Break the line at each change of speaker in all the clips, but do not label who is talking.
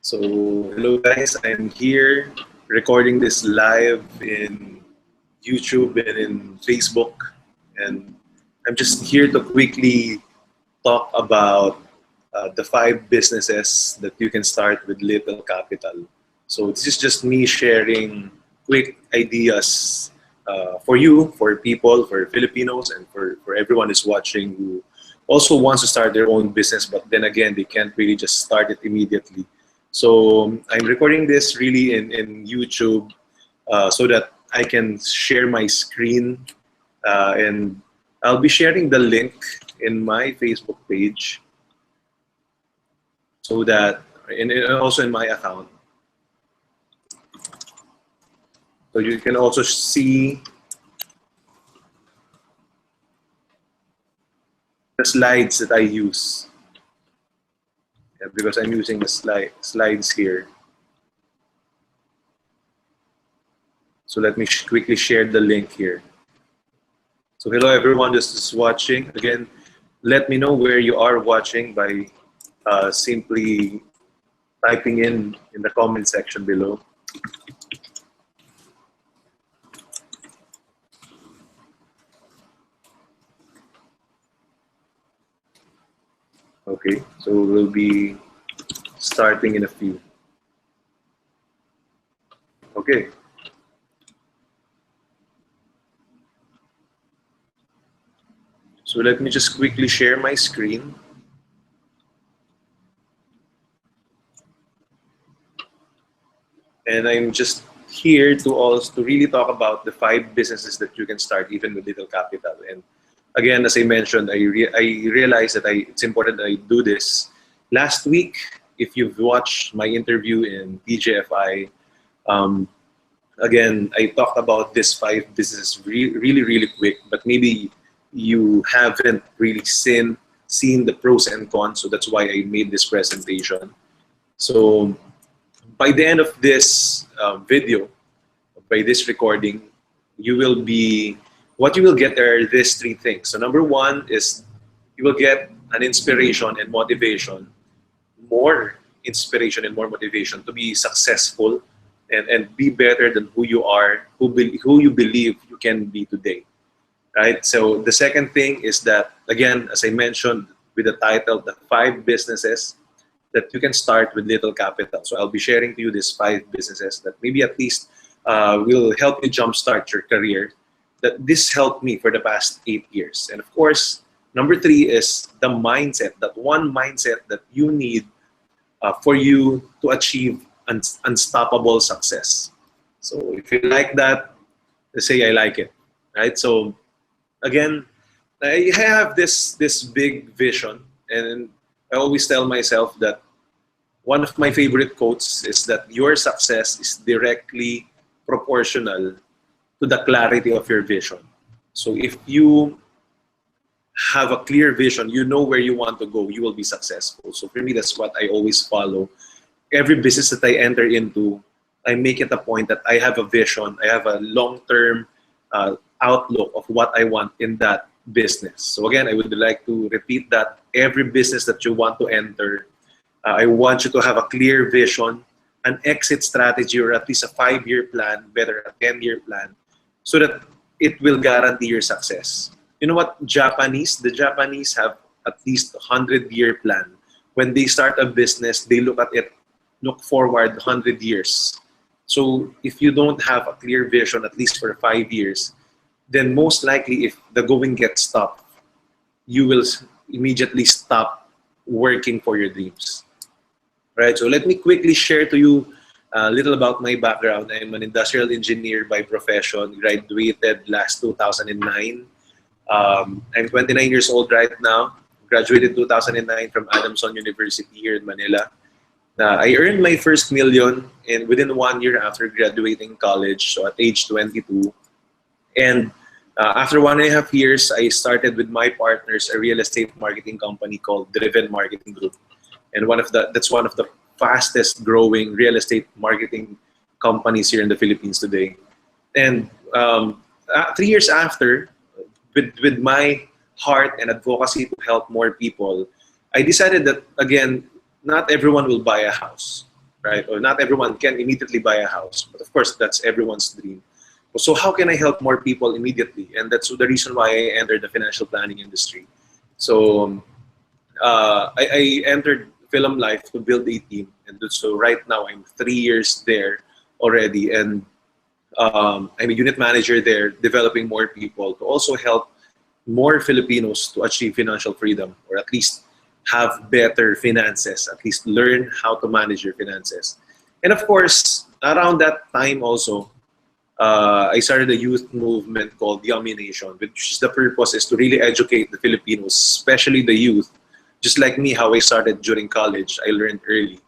So, hello guys, I'm here recording this live in YouTube and in Facebook. And I'm just here to quickly talk about the 5 businesses that you can start with little capital. So, this is just me sharing quick ideas for you, for people, for Filipinos, and for everyone who's watching who also wants to start their own business, but then again, they can't really just start it immediately. So I'm recording this really in YouTube so that I can share my screen and I'll be sharing the link in my Facebook page so that, and also in my account. So you can also see the slides that I use. Yeah, because I'm using the slides here. So let me quickly share the link here. So hello everyone just watching. Again, let me know where you are watching by simply typing in the comment section below. Okay, so we'll be starting in a few. Okay. So let me just quickly share my screen. And I'm just here to really talk about the 5 businesses that you can start even with little capital. And again, as I mentioned, I realized that it's important that I do this. Last week, if you've watched my interview in TGFI, again, I talked about these 5 businesses really quick, but maybe you haven't really seen the pros and cons, so that's why I made this presentation. So by the end of this video, by this recording, what you will get are these 3 things. So number 1 is you will get an inspiration and motivation, more inspiration and more motivation to be successful and be better than who you are, who you believe you can be today, right? So the second thing is that, again, as I mentioned with the title, the 5 businesses that you can start with little capital. So I'll be sharing to you these 5 businesses that maybe at least will help you jumpstart your career. That this helped me for the past 8 years. And of course, number 3 is the mindset, that one mindset that you need for you to achieve unstoppable success. So if you like that, say I like it, right? So again, I have this big vision, and I always tell myself that one of my favorite quotes is that your success is directly proportional to the clarity of your vision. So if you have a clear vision, you know where you want to go, you will be successful. So for me, that's what I always follow. Every business that I enter into, I make it a point that I have a vision, I have a long-term outlook of what I want in that business. So again, I would like to repeat that every business that you want to enter, I want you to have a clear vision, an exit strategy, or at least a 5-year plan, better a 10-year plan, so that it will guarantee your success. You know what, the Japanese have at least a 100-year plan. When they start a business, they look forward 100 years. So if you don't have a clear vision, at least for 5 years, then most likely if the going gets tough, you will immediately stop working for your dreams. Right, so let me quickly share to you a little about my background. I'm an industrial engineer by profession, graduated last 2009. I'm 29 years old right now, graduated 2009 from ADAMSON University here in Manila. I earned my first million within 1 year after graduating college, so at age 22. And after 1.5 years, I started with my partners a real estate marketing company called Driven Marketing Group. And that's one of the fastest growing real estate marketing companies here in the Philippines today. And 3 years after, with my heart and advocacy to help more people, I decided that, again, not everyone will buy a house. right? Or not everyone can immediately buy a house, but of course that's everyone's dream. So how can I help more people immediately? And that's the reason why I entered the financial planning industry. So I entered Film Life to build a team, and so right now I'm 3 years there already, and I'm a unit manager there, developing more people to also help more Filipinos to achieve financial freedom, or at least have better finances, at least learn how to manage your finances. And of course, around that time also, I started a youth movement called Yummy Nation, which is the purpose is to really educate the Filipinos, especially the youth. Just like me, how I started during college, I learned early.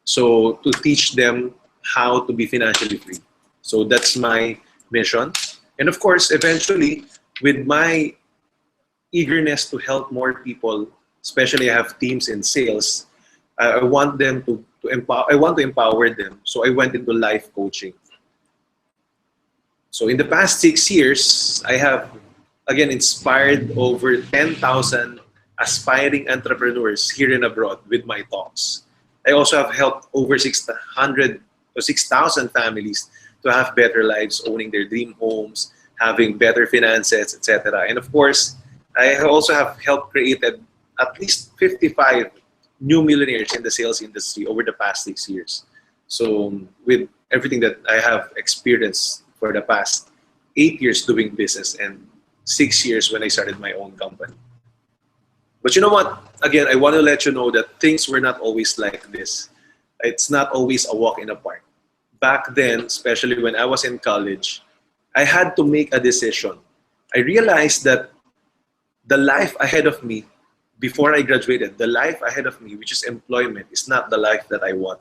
So to teach them how to be financially free. So that's my mission. And of course, eventually, with my eagerness to help more people, especially I have teams in sales, I want them to empower. I want to empower them. So I went into life coaching. So in the past 6 years, I have again inspired over 10,000 aspiring entrepreneurs here and abroad with my talks. I also have helped over 600 or 6,000 families to have better lives, owning their dream homes, having better finances, etc. And of course, I also have helped created at least 55 new millionaires in the sales industry over the past 6 years. So with everything that I have experienced for the past 8 years doing business and 6 years when I started my own company. But you know what? Again, I want to let you know that things were not always like this. It's not always a walk in the park. Back then, especially when I was in college, I had to make a decision. I realized that the life ahead of me, before I graduated, the life ahead of me, which is employment, is not the life that I want.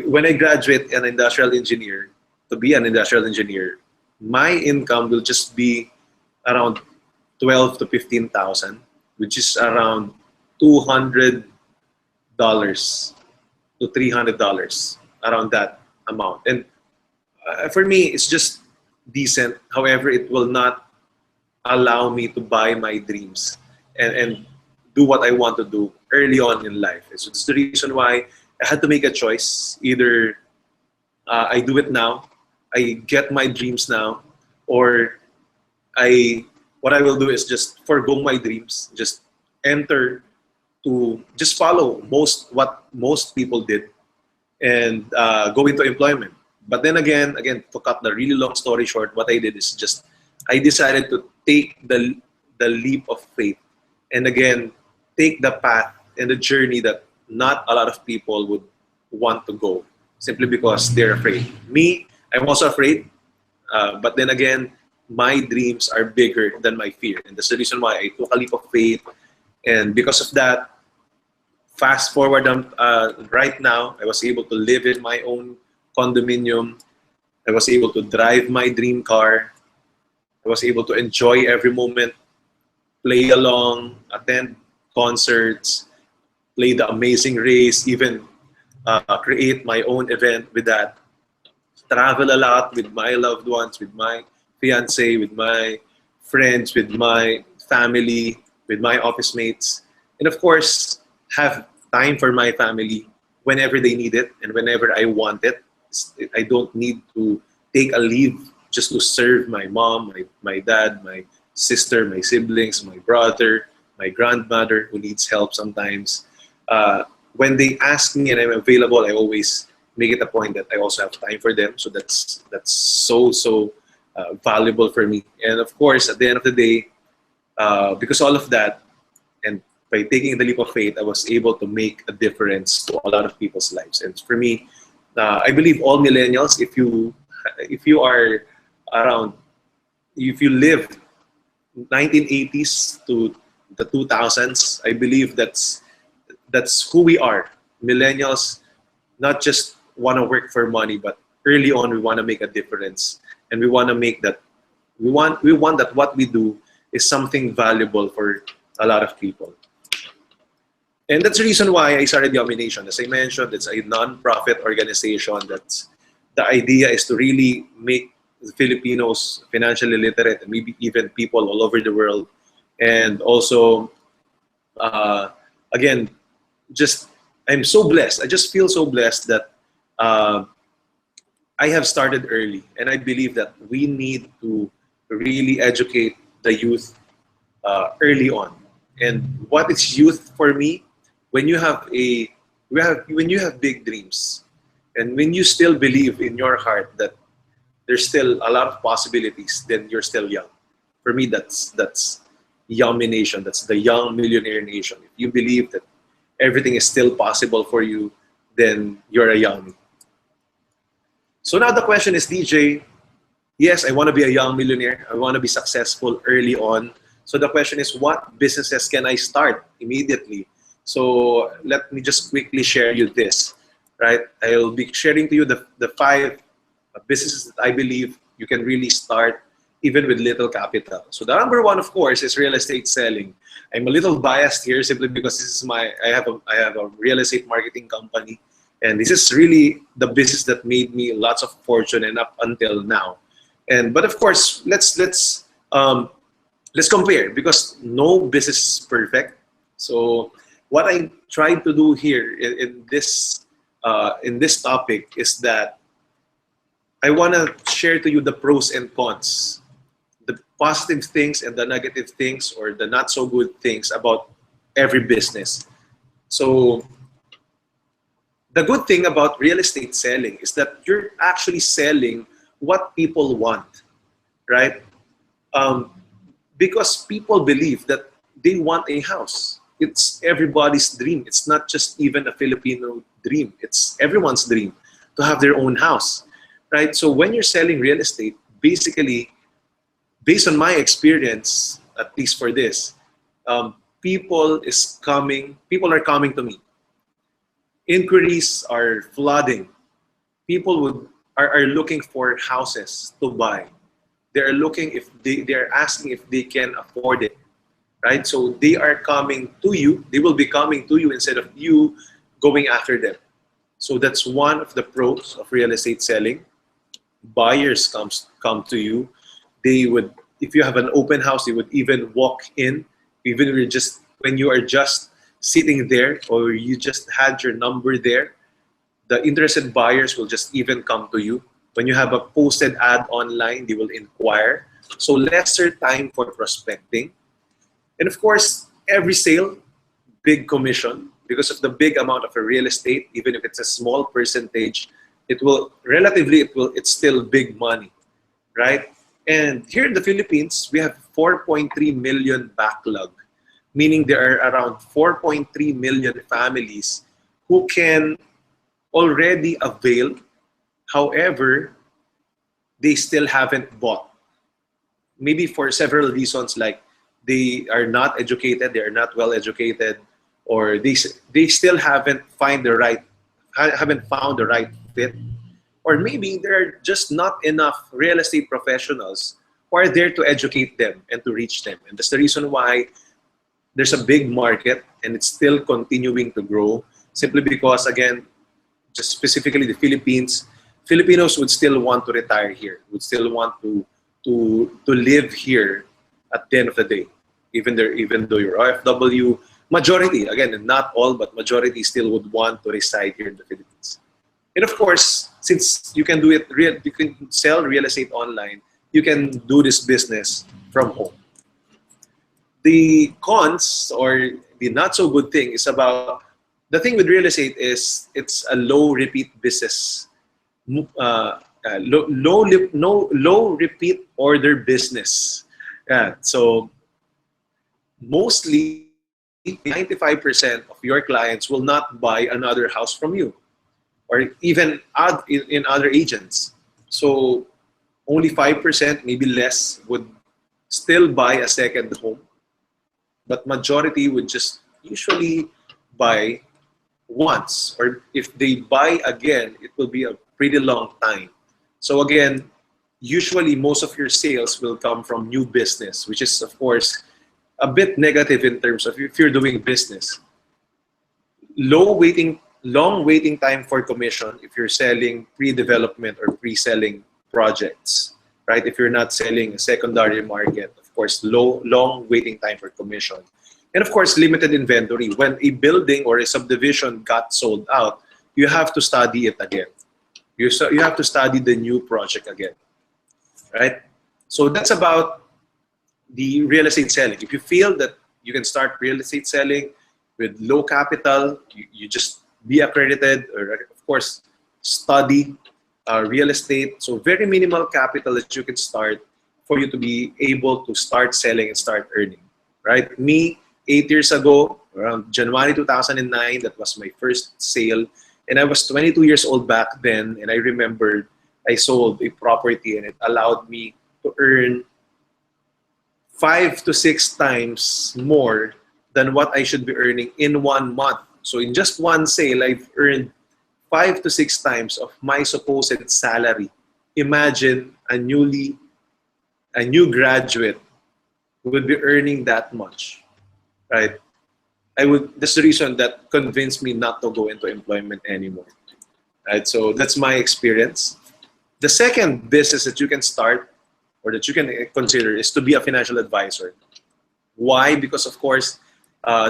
When I graduate an industrial engineer, to be an industrial engineer, my income will just be around 12 to 15,000, which is around $200 to $300, around that amount. And for me, it's just decent. However, it will not allow me to buy my dreams and do what I want to do early on in life. So it's the reason why I had to make a choice. Either I do it now, I get my dreams now, or what I will do is just forgo my dreams, just enter to just follow what most people did, and go into employment. But then again, to cut the really long story short, what I did is just I decided to take the leap of faith, and again take the path and the journey that not a lot of people would want to go, simply because they're afraid. Me, I'm also afraid, but then again, my dreams are bigger than my fear, and that's the reason why I took a leap of faith. And because of that, fast forward, right now, I was able to live in my own condominium. I was able to drive my dream car. I was able to enjoy every moment, play along, attend concerts, play the Amazing Race, even create my own event with that. Travel a lot with my loved ones, with my fiance, with my friends, with my family, with my office mates, and of course, have time for my family whenever they need it and whenever I want it. I don't need to take a leave just to serve my mom, my dad, my sister, my siblings, my brother, my grandmother who needs help sometimes. When they ask me and I'm available, I always make it a point that I also have time for them. So that's so valuable for me. And of course, at the end of the day, because all of that, and by taking the leap of faith, I was able to make a difference to a lot of people's lives. And for me, I believe all millennials, if you are around, if you lived 1980s to the 2000s, I believe that's who we are. Millennials not just want to work for money, but early on we want to make a difference, and we want to make that we want that what we do is something valuable for a lot of people. And that's the reason why I started Yummy Nation. As I mentioned, it's a non-profit organization. That's the idea is to really make Filipinos financially literate, and maybe even people all over the world. And also, again, just I'm so blessed. I just feel so blessed that uh, I have started early, and I believe that we need to really educate the youth early on. And what is youth for me? When you have when you have big dreams, and when you still believe in your heart that there's still a lot of possibilities, then you're still young. For me, that's young nation. That's the young millionaire nation. If you believe that everything is still possible for you, then you're a young. So now the question is, DJ, yes, I want to be a young millionaire. I want to be successful early on. So the question is, what businesses can I start immediately? So let me just quickly share you this, right? I'll be sharing to you the 5 businesses that I believe you can really start even with little capital. So the number 1, of course, is real estate selling. I'm a little biased here simply because this is I have a real estate marketing company, and this is really the business that made me lots of fortune and up until now. But of course, let's compare, because no business is perfect. So what I tried to do here in this topic is that I want to share to you the pros and cons, the positive things and the negative things, or the not so good things about every business. So the good thing about real estate selling is that you're actually selling what people want, right? Because people believe that they want a house. It's everybody's dream. It's not just even a Filipino dream. It's everyone's dream to have their own house, right? So when you're selling real estate, basically, based on my experience, at least for this, people are coming to me. Inquiries are flooding. People are looking for houses to buy. They're looking if they're asking if they can afford it, right? So they are coming to you. They will be coming to you instead of you going after them. So that's one of the pros of real estate selling. Buyers come to you. They would, if you have an open house, they would even walk in, even when you are just sitting there, or you just had your number there. The interested buyers will just even come to you. When you have a posted ad online, they will inquire. So lesser time for prospecting. And of course, every sale, big commission. Because of the big amount of a real estate, even if it's a small percentage, it's still big money, right? And here in the Philippines, we have 4.3 million backlog, meaning there are around 4.3 million families who can already avail. However, they still haven't bought. Maybe for several reasons, like they are not educated, they are not well educated, or they still haven't found the right fit, or maybe there are just not enough real estate professionals who are there to educate them and to reach them. And that's the reason why there's a big market and it's still continuing to grow, simply because, again, just specifically the Filipinos would still want to retire here, would still want to live here at the end of the day. Even though you're OFW, majority, again, not all, but majority still would want to reside here in the Philippines. And of course, since you can you can sell real estate online, you can do this business from home. The cons, or the not so good thing, is about the thing with real estate is it's a low repeat business, low repeat order business. Yeah, so mostly 95% of your clients will not buy another house from you, or even in other agents. So only 5%, maybe less, would still buy a second home, but majority would just usually buy once, or if they buy again, it will be a pretty long time. So again, usually most of your sales will come from new business, which is of course a bit negative in terms of if you're doing business. Long waiting time for commission if you're selling pre-development or pre-selling projects, right? If you're not selling a secondary market, of course, long waiting time for commission. And of course, limited inventory. When a building or a subdivision got sold out, you have to study it again. You have to study the new project again, right? So that's about the real estate selling. If you feel that you can start real estate selling with low capital, you just be accredited, or of course, study real estate. So very minimal capital that you can start for you to be able to start selling and start earning, right? Me, 8 years ago, around January 2009, that was my first sale. And I was 22 years old back then. And I remembered I sold a property and it allowed me to earn 5 to 6 times more than what I should be earning in 1 month. So in just one sale, I've earned 5 to 6 times of my supposed salary. Imagine a new graduate would be earning that much, right? That's the reason that convinced me not to go into employment anymore, right? So that's my experience. The second business that you can start or that you can consider is to be a financial advisor. Why? Because of course,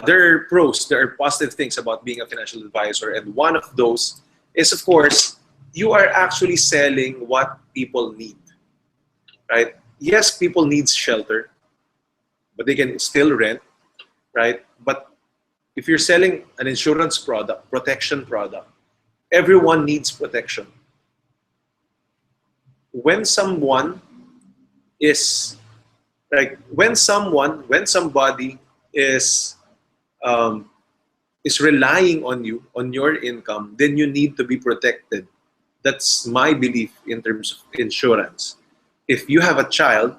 there are pros, there are positive things about being a financial advisor. And one of those is, of course, you are actually selling what people need, right? Yes, people need shelter, but they can still rent, right? But if you're selling an insurance product, protection product, everyone needs protection. When someone is when somebody is relying on you, on your income, then you need to be protected. That's my belief in terms of insurance. If you have a child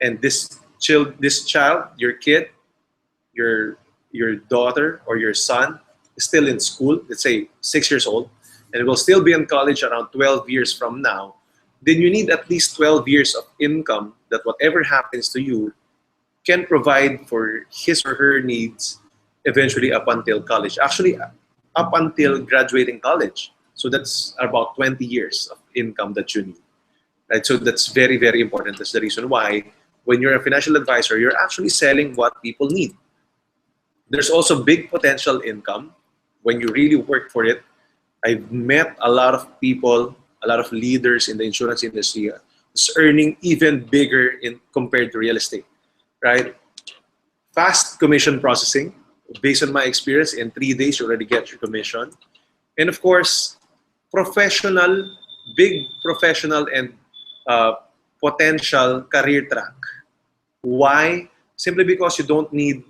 and this child, your kid, your daughter or your son is still in school, let's say 6 years old, and will still be in college around 12 years from now, then you need at least 12 years of income that whatever happens to you can provide for his or her needs eventually up until college. Actually, up until graduating college. So that's about 20 years of income that you need. Right? So that's very, very important. That's the reason why when you're a financial advisor, you're actually selling what people need. There's also big potential income when you really work for it. I've met a lot of people, a lot of leaders in the insurance industry is earning even bigger compared to real estate, right? Fast commission processing. Based on my experience, in 3 days, you already get your commission. And of course, big professional and potential career track. Why? Simply because you don't need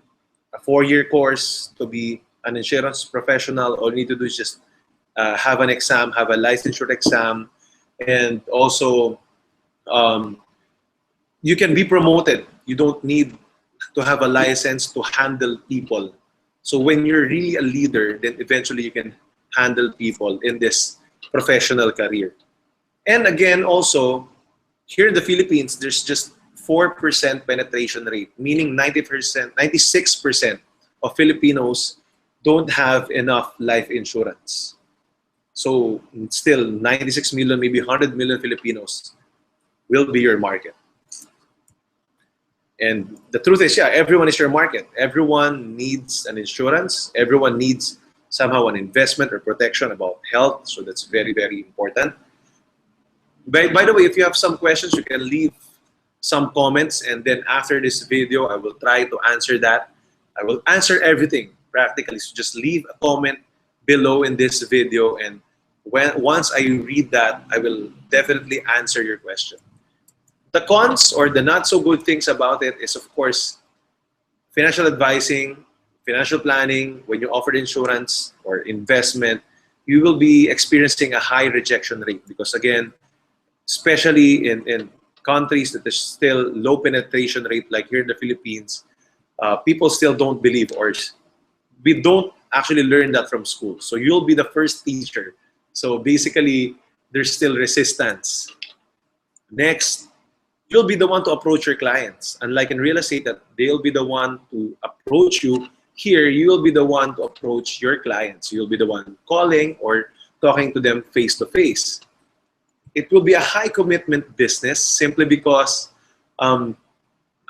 a 4-year course to be an insurance professional. All you need to do is just have an exam, have a licensure exam, and also you can be promoted. You don't need to have a license to handle people. So when you're really a leader, then eventually you can handle people in this professional career. And again, also, here in the Philippines, there's just 4% penetration rate, meaning 90%, 96% of Filipinos don't have enough life insurance. So still 96 million, maybe 100 million Filipinos will be your market. And the truth is, yeah, everyone is your market. Everyone needs an insurance. Everyone needs somehow an investment or protection about health. So that's very, very important. By the way, if you have some questions, you can leave some comments. And then after this video, I will try to answer that. I will answer everything practically. So just leave a comment below in this video. And once I read that, I will definitely answer your question. The cons or the not so good things about it is, of course, financial advising, financial planning. When you offer insurance or investment, you will be experiencing a high rejection rate because, again, especially in countries that there's still low penetration rate, like here in the Philippines, people still don't believe, or we don't actually learn that from school. So you'll be the first teacher. So basically, there's still resistance. Next, you'll be the one to approach your clients. Unlike in real estate, that they'll be the one to approach you. Here, you will be the one to approach your clients. You'll be the one calling or talking to them face to face. It will be a high commitment business simply because,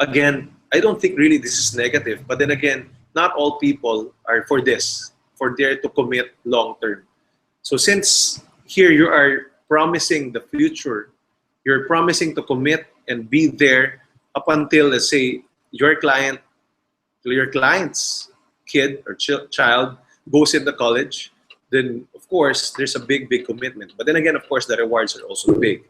again, I don't think really this is negative. But then again, not all people are for there to commit long term. So since here you are promising the future. You're promising to commit and be there up until, let's say, your client's kid or child goes into college. Then, of course, there's a big, big commitment. But then again, of course, the rewards are also big,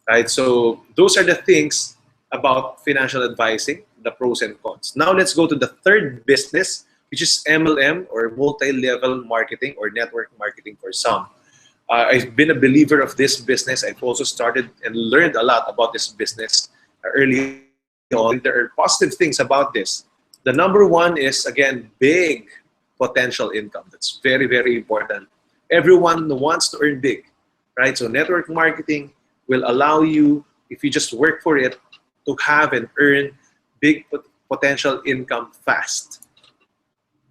right? So those are the things about financial advising, the pros and cons. Now let's go to the third business, which is MLM, or multi-level marketing, or network marketing for some. I've been a believer of this business. I've also started and learned a lot about this business early on. There are positive things about this. The number one is, again, big potential income. That's very, very important. Everyone wants to earn big, right? So network marketing will allow you, if you just work for it, to have and earn big potential income fast.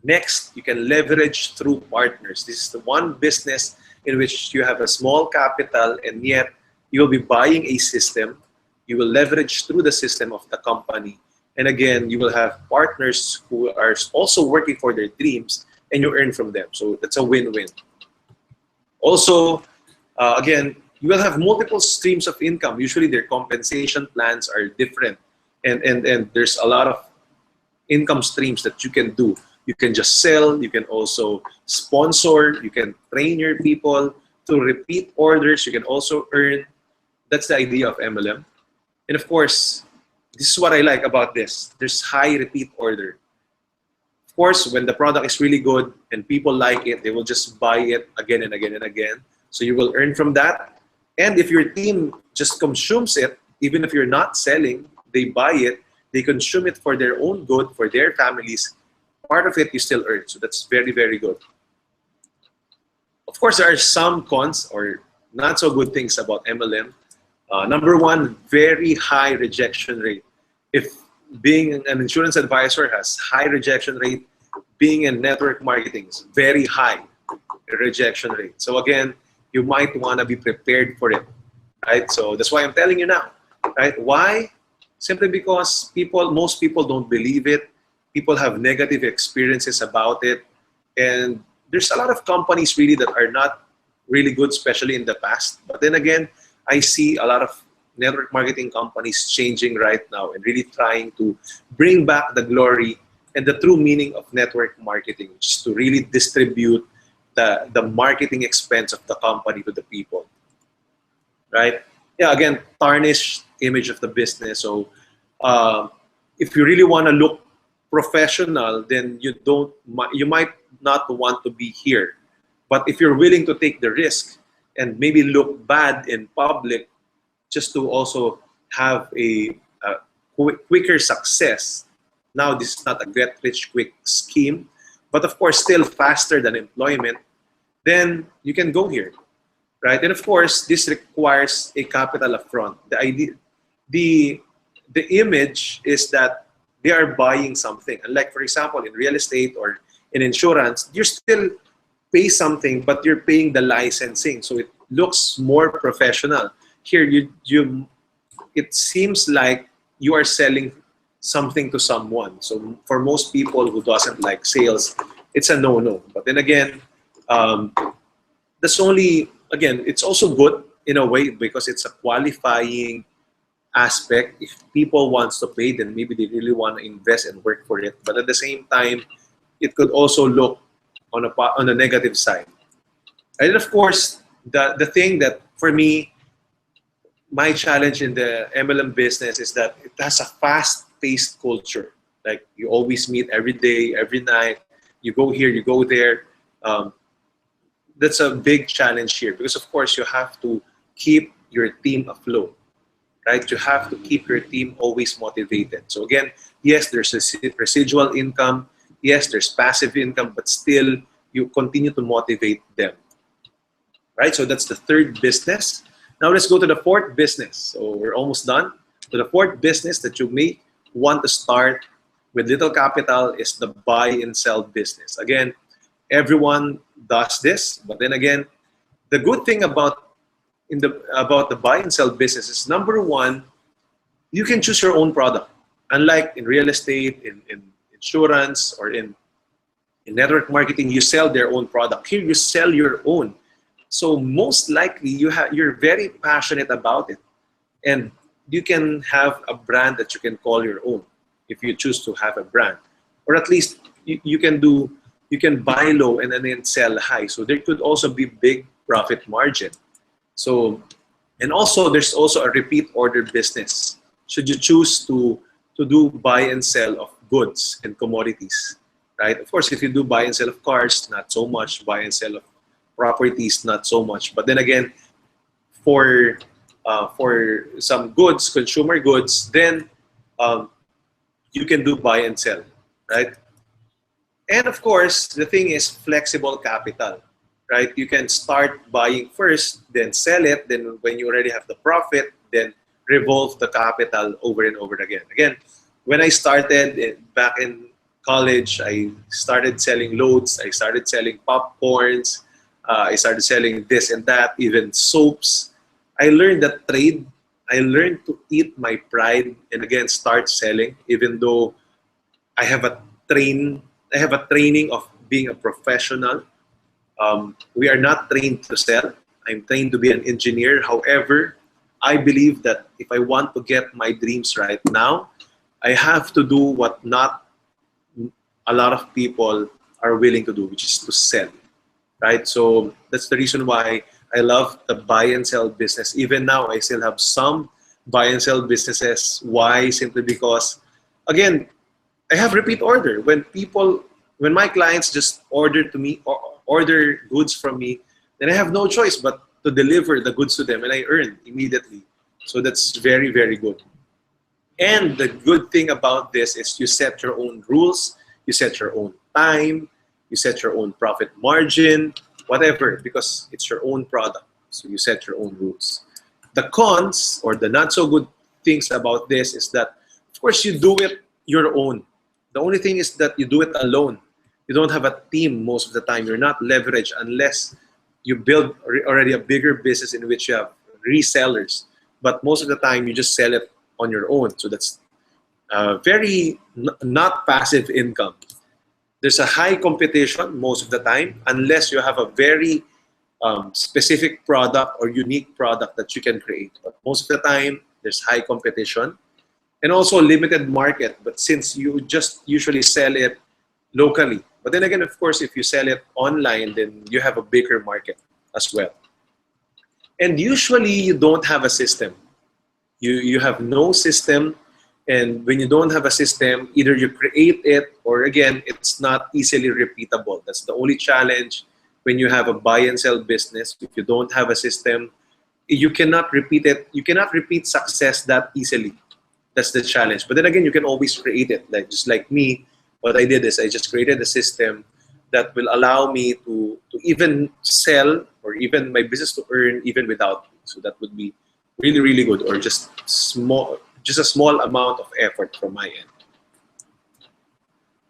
Next, you can leverage through partners. This is the one business in which you have a small capital, and yet you will be buying a system. You will leverage through the system of the company. And again, you will have partners who are also working for their dreams, and you earn from them. So that's a win-win. Also, again, you will have multiple streams of income. Usually their compensation plans are different. And there's a lot of income streams that you can do. You can just sell, you can also sponsor, you can train your people to repeat orders, you can also earn. That's the idea of MLM. And of course, this is what I like about this. There's high repeat order. Of course, when the product is really good and people like it, they will just buy it again and again and again. So you will earn from that. And if your team just consumes it, even if you're not selling, they buy it, they consume it for their own good, for their families, part of it you still earn. So that's very, very good. Of course, there are some cons or not so good things about MLM. Number one, very high rejection rate. If being an insurance advisor has high rejection rate, being in network marketing is very high rejection rate. So again, you might want to be prepared for it, right? So that's why I'm telling you now, right? Why? Simply because most people don't believe it. People have negative experiences about it. And there's a lot of companies really that are not really good, especially in the past. But then again, I see a lot of network marketing companies changing right now and really trying to bring back the glory and the true meaning of network marketing, which is to really distribute the marketing expense of the company to the people, right? Yeah, again, tarnish image of the business. So if you really want to look professional, then you might not want to be here. But if you're willing to take the risk and maybe look bad in public just to also have a quicker success. Now, this is not a get-rich-quick scheme, but of course, still faster than employment, then you can go here, right? And of course, this requires a capital upfront. The image is that they are buying something. And like, for example, in real estate or in insurance, you still pay something, but you're paying the licensing. So it looks more professional. Here, it seems like you are selling something to someone. So for most people who doesn't like sales, it's a no-no. But then again, it's also good in a way because it's a qualifying aspect. If people wants to pay, then maybe they really want to invest and work for it. But at the same time, it could also look on a negative side. And of course, the thing that for me, my challenge in the MLM business is that it has a fast-paced culture. Like you always meet every day, every night. You go here, you go there. That's a big challenge here because, of course, you have to keep your team afloat, right? You have to keep your team always motivated. So again, yes, there's a residual income. Yes, there's passive income, but still you continue to motivate them, right? So that's the third business. Now let's go to the fourth business. So we're almost done. So the fourth business that you may want to start with little capital is the buy and sell business. Again, everyone does this, but then again, the good thing about the buy and sell business is, number one, you can choose your own product. Unlike in real estate, in insurance, or in network marketing, you sell their own product. Here, you sell your own. So most likely you're very passionate about it, and you can have a brand that you can call your own if you choose to have a brand, or at least you can buy low and then sell high. So there could also be big profit margin. So, and also there's also a repeat order business. Should you choose to do buy and sell of goods and commodities, right? Of course, if you do buy and sell of cars, not so much. Buy and sell of properties, not so much. But then again, for some goods, consumer goods, then um, you can do buy and sell, right? And of course, the thing is flexible capital, right? You can start buying first, then sell it, then when you already have the profit, then revolve the capital over and over again. Again, when I started back in college, I started selling loads, I started selling popcorns, I started selling this and that, even soaps. I learned that trade. I learned to eat my pride and again start selling, even though I have a I have a training of being a professional. We are not trained to sell. I'm trained to be an engineer. However, I believe that if I want to get my dreams right now, I have to do what not a lot of people are willing to do, which is to sell, right? So that's the reason why I love the buy and sell business. Even now, I still have some buy and sell businesses. Why? Simply because, again, I have repeat order. When my clients just order to me or order goods from me, then I have no choice but to deliver the goods to them, and I earn immediately. So that's very, very good. And the good thing about this is you set your own rules, you set your own time, you set your own profit margin, whatever, because it's your own product. So you set your own rules. The cons or the not so good things about this is that, of course, you do it your own. The only thing is that you do it alone. You don't have a team most of the time. You're not leveraged unless you build already a bigger business in which you have resellers. But most of the time, you just sell it on your own. So that's very not passive income. There's a high competition most of the time unless you have a very specific product or unique product that you can create. But most of the time, there's high competition and also limited market. But since you just usually sell it locally, but then again, of course, if you sell it online, then you have a bigger market as well. And usually, you don't have a system. You have no system. And when you don't have a system, either you create it or again, it's not easily repeatable. That's the only challenge when you have a buy and sell business. If you don't have a system, you cannot repeat it. You cannot repeat success that easily. That's the challenge. But then again, you can always create it. Like just like me, what I did is I just created a system that will allow me to even sell or even my business to earn even without me. So that would be really, really good, or just a small amount of effort from my end.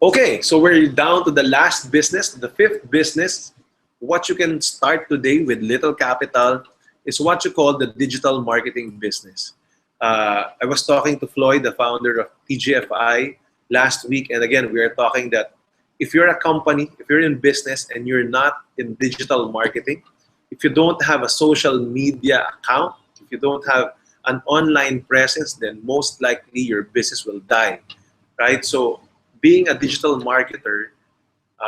Okay, so we're down to the last business, the fifth business. What you can start today with little capital is what you call the digital marketing business. I was talking to Floyd, the founder of TGFI, last week, and again, we are talking that if you're a company, if you're in business and you're not in digital marketing, if you don't have a social media account, if you don't have an online presence, then most likely your business will die, right? So being a digital marketer,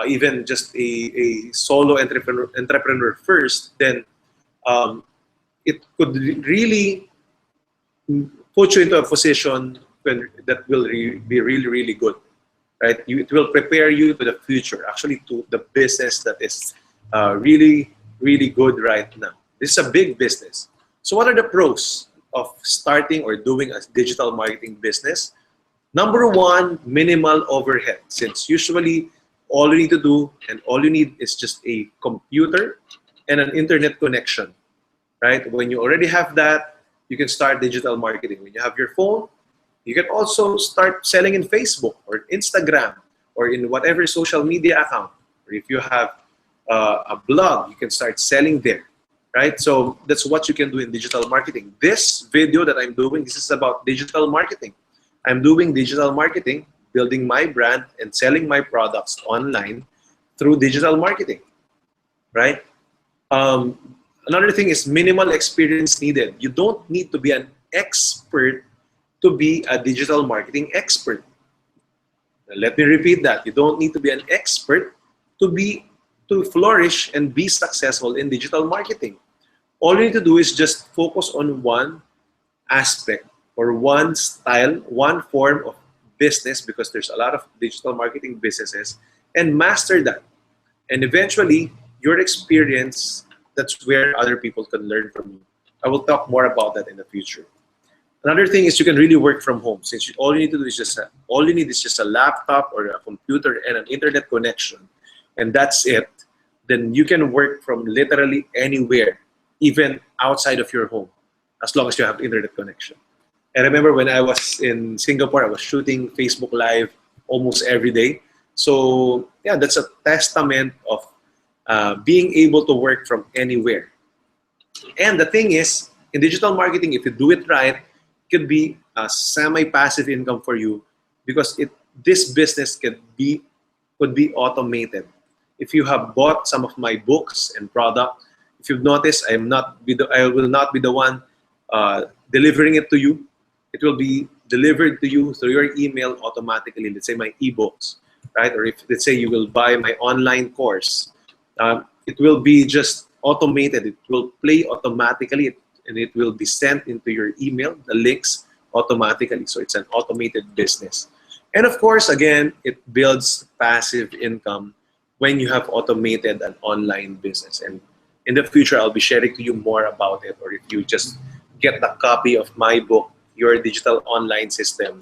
even just a solo entrepreneur first, then it could really put you into a position that will be really, really good, right? It will prepare you to the future, actually to the business that is really, really good right now. This is a big business. So what are the pros of starting or doing a digital marketing business? Number one, minimal overhead. Since usually all you need to do and all you need is just a computer and an internet connection, right? When you already have that, you can start digital marketing. When you have your phone, you can also start selling in Facebook or Instagram or in whatever social media account. Or if you have a blog, you can start selling there. Right? So that's what you can do in digital marketing. This video that I'm doing, this is about digital marketing. I'm doing digital marketing, building my brand and selling my products online through digital marketing, right? Another thing is minimal experience needed. You don't need to be an expert to be a digital marketing expert. Let me repeat that. You don't need to be an expert to flourish and be successful in digital marketing. All you need to do is just focus on one aspect or one style, one form of business, because there's a lot of digital marketing businesses, and master that. And eventually, your experience, that's where other people can learn from you. I will talk more about that in the future. Another thing is you can really work from home, since all you need to do is just a laptop or a computer and an internet connection, and that's it. Then you can work from literally anywhere, even outside of your home, as long as you have internet connection. I remember when I was in Singapore, I was shooting Facebook Live almost every day. So yeah, that's a testament of being able to work from anywhere. And the thing is, in digital marketing, if you do it right, it could be a semi-passive income for you, because this business could be automated. If you have bought some of my books and product, if you've noticed, I will not be the one delivering it to you. It will be delivered to you through your email automatically. Let's say my ebooks, right? Or if, let's say, you will buy my online course, it will be just automated. It will play automatically, and it will be sent into your email, the links automatically. So it's an automated business. And of course, again, it builds passive income when you have automated an online business. And in the future, I'll be sharing to you more about it. Or if you just get a copy of my book, Your Digital Online System,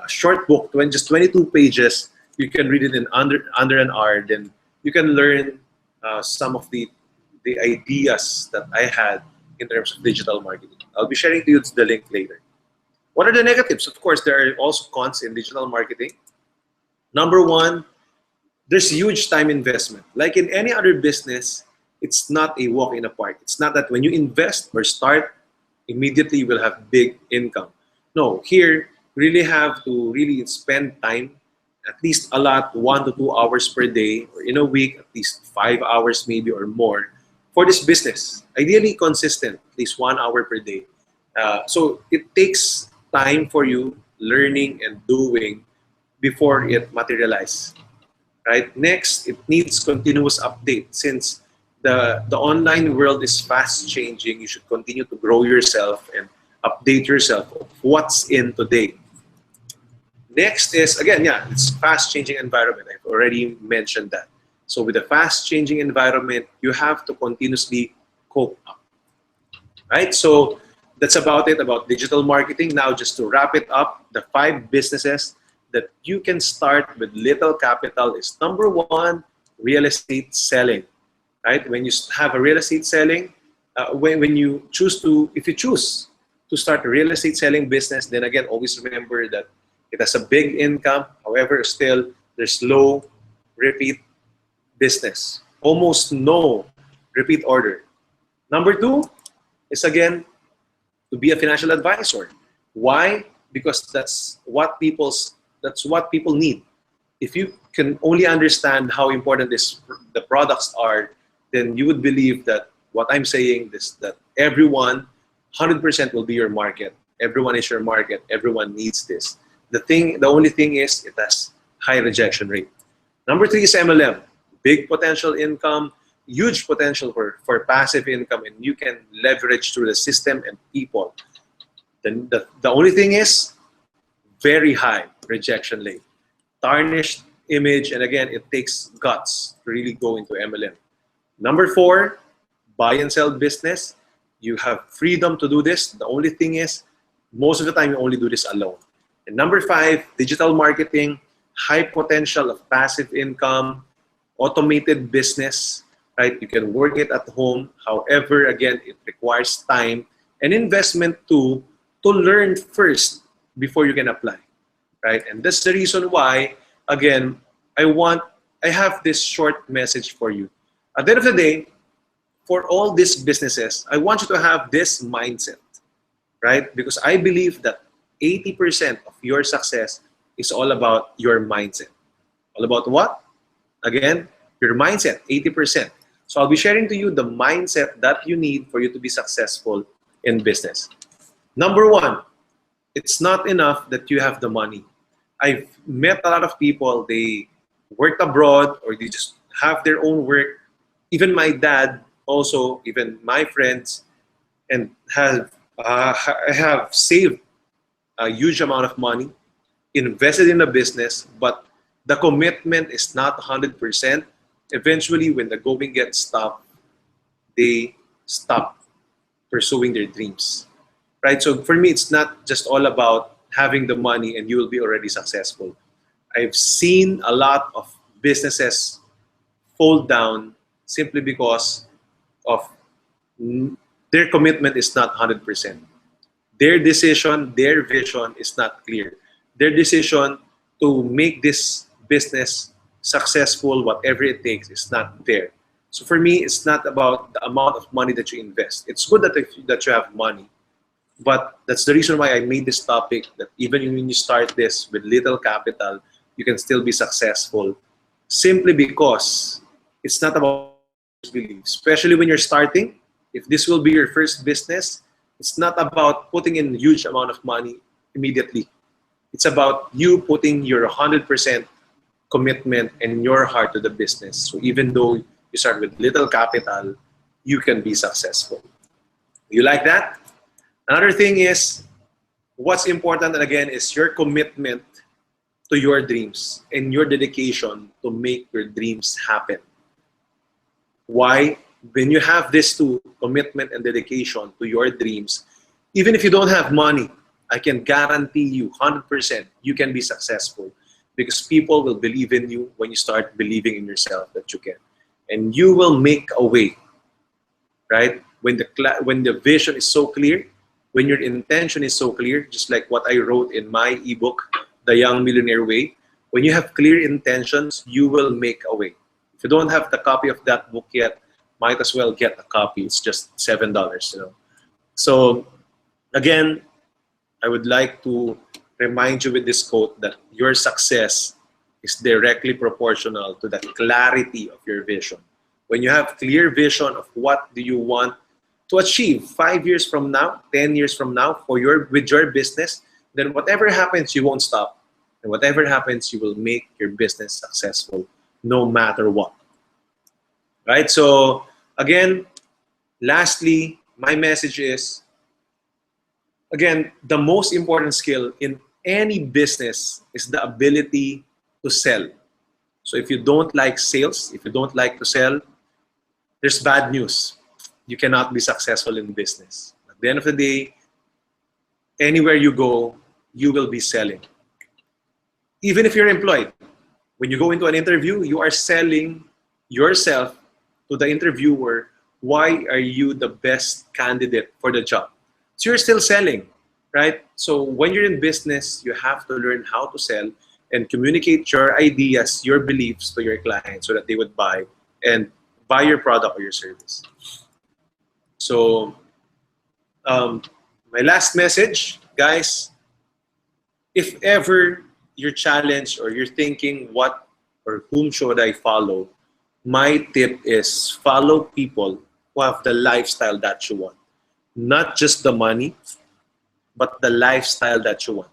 short book, just 22 pages, you can read it in under an hour. Then you can learn some of the ideas that I had in terms of digital marketing. I'll be sharing to you the link later. What are the negatives? Of course, there are also cons in digital marketing. Number one, there's huge time investment. Like in any other business, it's not a walk in the park. It's not that when you invest or start, immediately you will have big income. No, here, you really have to really spend time, at least a lot, 1 to 2 hours per day, or in a week, at least 5 hours maybe or more, for this business. Ideally consistent, at least 1 hour per day. So it takes time for you learning and doing before it materializes. Right? Next, it needs continuous update. Since the online world is fast changing, you should continue to grow yourself and update yourself of what's in today. Next is, again, yeah, it's fast changing environment. I've already mentioned that. So with a fast changing environment, you have to continuously cope up. Right? So that's about it about digital marketing. Now, just to wrap it up, the 5 businesses that you can start with little capital is number 1, real estate selling. Right? When you have a real estate selling, when you choose to, if you choose to start a real estate selling business, then again, always remember that it has a big income. However, still there's low repeat business, almost no repeat order. Number 2 is, again, to be a financial advisor. Why? Because that's what people need. If you can only understand how important the products are, then you would believe that what I'm saying is that everyone, 100% will be your market. Everyone is your market. Everyone needs this. The only thing is it has high rejection rate. Number 3 is MLM. Big potential income, huge potential for passive income, and you can leverage through the system and people. Then the only thing is very high rejection rate. Tarnished image, and again, it takes guts to really go into MLM. Number 4, buy and sell business. You have freedom to do this. The only thing is, most of the time, you only do this alone. And number 5, digital marketing, high potential of passive income, automated business, right? You can work it at home. However, again, it requires time and investment to learn first before you can apply, right? And that's the reason why, again, I have this short message for you. At the end of the day, for all these businesses, I want you to have this mindset, right? Because I believe that 80% of your success is all about your mindset. All about what? Again, your mindset, 80%. So I'll be sharing to you the mindset that you need for you to be successful in business. Number one, it's not enough that you have the money. I've met a lot of people, they worked abroad or they just have their own work. Even my dad, also, even my friends, and have saved a huge amount of money, invested in a business, but the commitment is not 100%. Eventually, when the going gets tough, they stop pursuing their dreams. Right? So for me, it's not just all about having the money and you will be already successful. I've seen a lot of businesses fall down simply because of their commitment is not 100%. Their decision, their vision is not clear. Their decision to make this business successful, whatever it takes, is not there. So for me, it's not about the amount of money that you invest. It's good that you have money, but that's the reason why I made this topic, that even when you start this with little capital, you can still be successful, simply because it's not about belief. Especially when you're starting, if this will be your first business, it's not about putting in a huge amount of money immediately. It's about you putting your 100% commitment and your heart to the business. So even though you start with little capital, you can be successful. You like that? Another thing is, what's important, and again, is your commitment to your dreams and your dedication to make your dreams happen. Why? When you have this two, commitment and dedication to your dreams, even if you don't have money, I can guarantee you 100% you can be successful, because people will believe in you when you start believing in yourself that you can. And you will make a way, right? When the vision is so clear, when your intention is so clear, just like what I wrote in my ebook, The Young Millionaire Way, when you have clear intentions, you will make a way. If you don't have the copy of that book yet, might as well get a copy. It's just $7, you know. So again, I would like to remind you with this quote that your success is directly proportional to the clarity of your vision. When you have clear vision of what do you want to achieve 5 years from now, 10 years from now with your business, then whatever happens, you won't stop. And whatever happens, you will make your business successful no matter what. Right? So again, lastly, my message is, again, the most important skill in any business is the ability to sell. So if you don't like sales, if you don't like to sell, there's bad news. You cannot be successful in business. At the end of the day, anywhere you go, you will be selling. Even if you're employed, when you go into an interview, you are selling yourself to the interviewer. Why are you the best candidate for the job? So you're still selling, right? So when you're in business, you have to learn how to sell and communicate your ideas, your beliefs to your clients so that they would buy your product or your service. So my last message, guys, if ever you're challenged or you're thinking what or whom should I follow, my tip is follow people who have the lifestyle that you want. Not just the money, but the lifestyle that you want.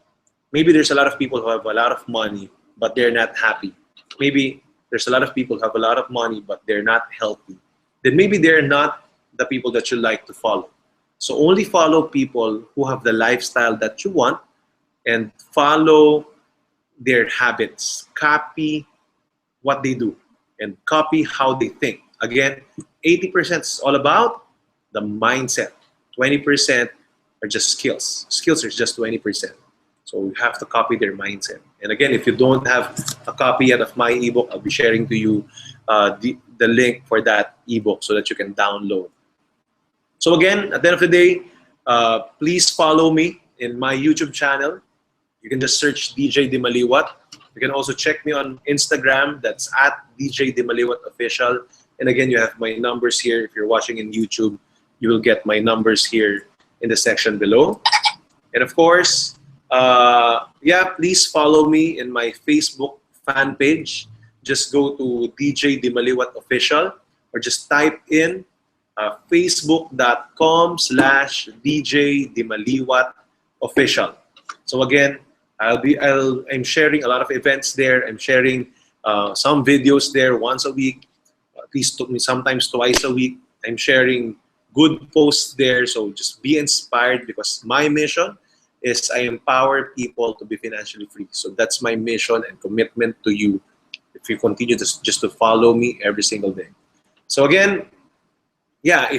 Maybe there's a lot of people who have a lot of money, but they're not happy. Maybe there's a lot of people who have a lot of money, but they're not healthy. Then maybe they're not the people that you like to follow. So only follow people who have the lifestyle that you want and follow their habits. Copy what they do and copy how they think. Again, 80% is all about the mindset. 20% are just skills. Skills are just 20%. So you have to copy their mindset. And again, if you don't have a copy yet of my ebook, I'll be sharing to you the link for that ebook so that you can download. So again, at the end of the day, please follow me in my YouTube channel. You can just search DJ Dimaliuat. You can also check me on Instagram. That's at DJ Dimaliuat Official. And again, you have my numbers here. If you're watching in YouTube, you will get my numbers here in the section below. And of course, please follow me in my Facebook fan page. Just go to DJ Dimaliuat Official. or just type in facebook.com/DJ Dimaliuat official. So again, I'm sharing a lot of events there. I'm sharing some videos there once a week, at least sometimes twice a week. I'm sharing good posts there. So just be inspired, because my mission is I empower people to be financially free. So that's my mission and commitment to you if you continue just to follow me every single day. So again, yeah, I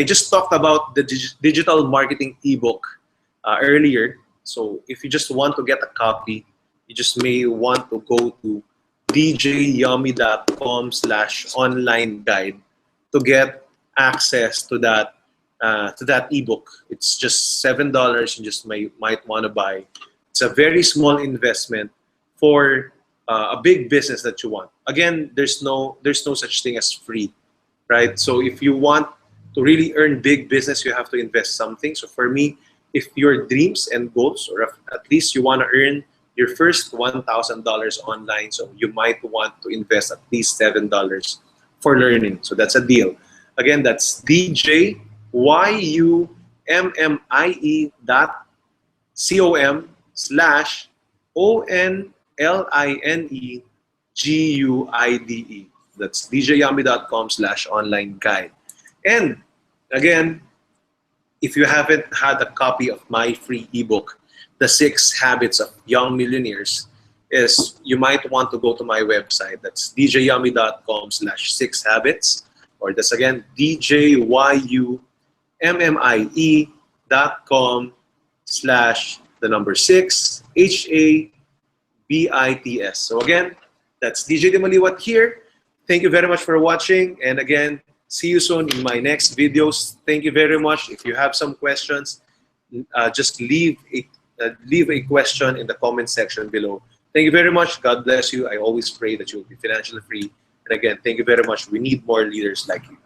just talked about the digital marketing ebook earlier. So if you just want to get a copy, you just may want to go to djyummy.com/online guide to get access to that ebook. It's just $7. You just might want to buy. It's a very small investment for a big business that you want. Again, there's no such thing as free, right? So if you want to really earn big business, you have to invest something. So for me, if your dreams and goals, or at least you want to earn your first $1,000 online, so you might want to invest at least $7 for learning. So that's a deal. Again, that's djyummy.com/onlineguide. That's djyummy.com/online guide. And again, if you haven't had a copy of my free ebook, The 6 Habits of Young Millionaires, you might want to go to my website. That's djyummy.com/6habits, or that's again djyummie.com/6habits. So again, that's DJ Dimaliuat here. Thank you very much for watching, and again, see you soon in my next videos. Thank you very much. If you have some questions, just leave a question in the comment section below. Thank you very much. God bless you. I always pray that you will be financially free. And again, thank you very much. We need more leaders like you.